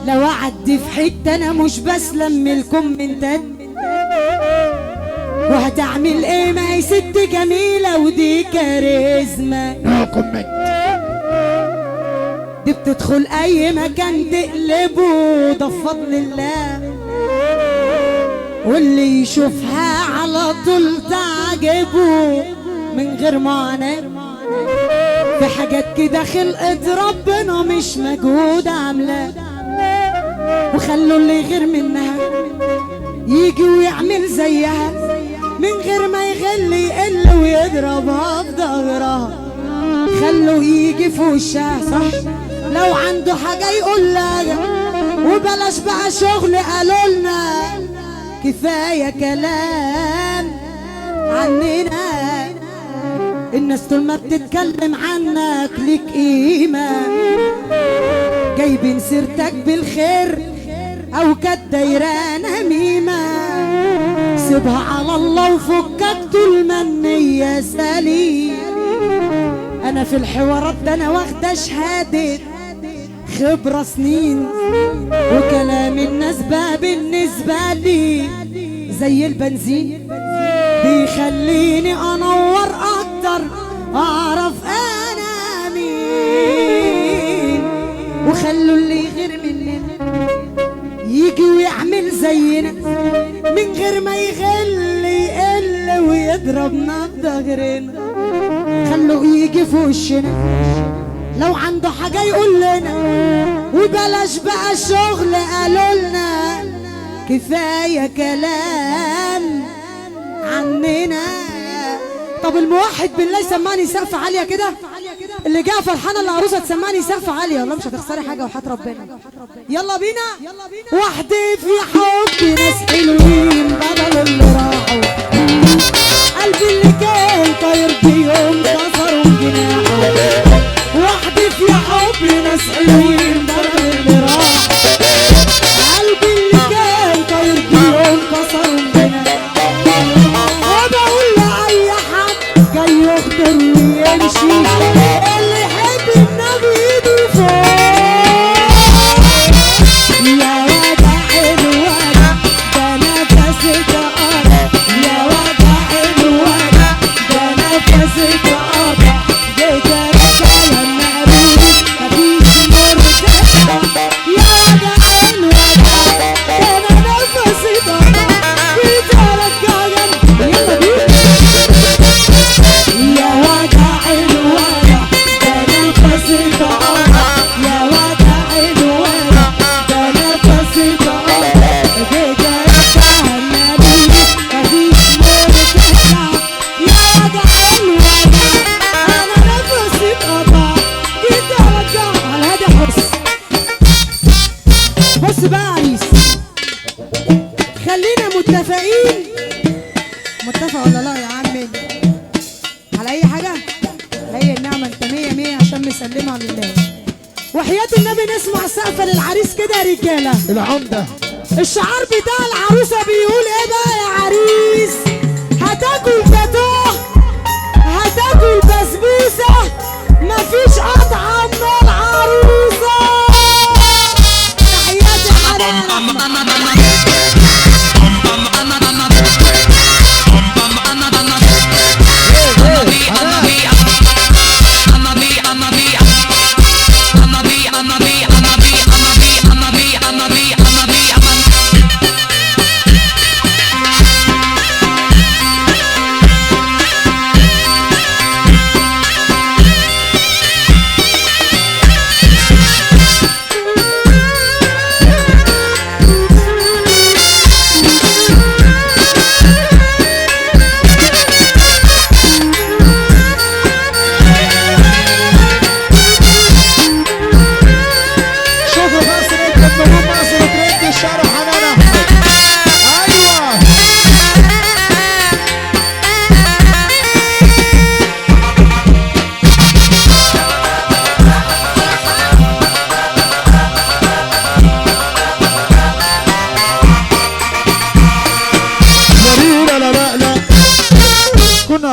لو اعدي في حته انا مش بسلم الكومنتات، وهتعمل ايه ما هي ست جميله ودي كاريزما. نو كومنت. دي بتدخل اي مكان تقلبه، ده بفضل الله، واللي يشوفها على طول تعجبه من غير معاناه. في حاجات كده خلقت ربنا مش مجهود عاملاه، وخلوا اللي يغير منها يجي ويعمل زيها من غير ما يغل يقل ويضربها في ظهرها. خلوا يجي في وشها صح، لو عنده حاجة يقول لها، وبلاش بقى شغل قالولنا، كفاية كلام عننا. الناس طول ما بتتكلم عنك ليك قيمة، جايبين سيرتك بالخير او كانت دايرة نميمة. سيبها على الله وفكك طول ما النية سليم. انا في الحوارات ده انا واخدة شهادة خبرة سنين، وكلام الناس بقى بالنسبة لي زي البنزين، بيخليني انور اكتر اعرف انا مين. وخلوا اللي يغير مننا يجي ويعمل زينا من غير ما يغل يقل ويضربنا بظهرنا. خلوا يجي في وشنا لو عنده حاجة يقول لنا، وبلاش بقى شغل قالولنا، كفاية كلام عننا. طب الموحد بالله يسمعني سقف عالية كده، اللي جاء فرحانة العروسة تسمعني سقف عالية، والله مش هتخسري حاجة وحياة ربنا. يلا بينا. وحدي في حب ناس حلوين بدل اللي راحوا، قلبي اللي كان طاير بيهم كسروا جناحه. وحدي في حب ناس حلوين بدل اللي راحوا، قلبي اللي كان طاير بيهم كسروا جناحه. وبقول لأي حد جاي يخطر ويمشي، اللي يحب النبي ايده فوق. يا وجع الوجع ده نفسي تقطع، يا وجع الوجع ده نفسي تقطع. جيت ارجع لما ابوي مفيش مرجع. يا وجع الوجع ده انا نفسي تقطع، جيت ارجع لما يلا بينا. يا وجع الوجع ده نفسي تقطع، يا وجع الوجع ده نفسي تقطع. جيت ارجع لما ابوي مفيش مرجع. يا وجع الوجع انا نفسي اتقطع، جيت ارجع على هادي حس. بص بقى يا عريس، خلينا متفقين. متفق ولا لا يا عمي؟ على اي حاجه؟ هي النعمه انت 100 100 عشان مسلمها لله. وحياة النبي نسمع سقفه للعريس كده يا رجاله. العمدة الشعار بتاع العروسه بيقول ايه بقى يا عريس؟ هتاكل جاتوه، هتاكل بسبوسه، مفيش قطعه من العروسه. تحياتي حنان.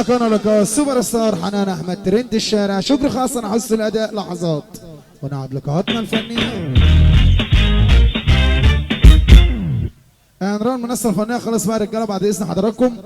كان لك سوبر ستار حنان احمد ترند الشارع. شكر خاص على حسن الاداء لحظات، ونعد لقاءاتنا الفنيه. نرى المنصه الفنيه خلاص بقى يا رجاله بعد اذن حضراتكم.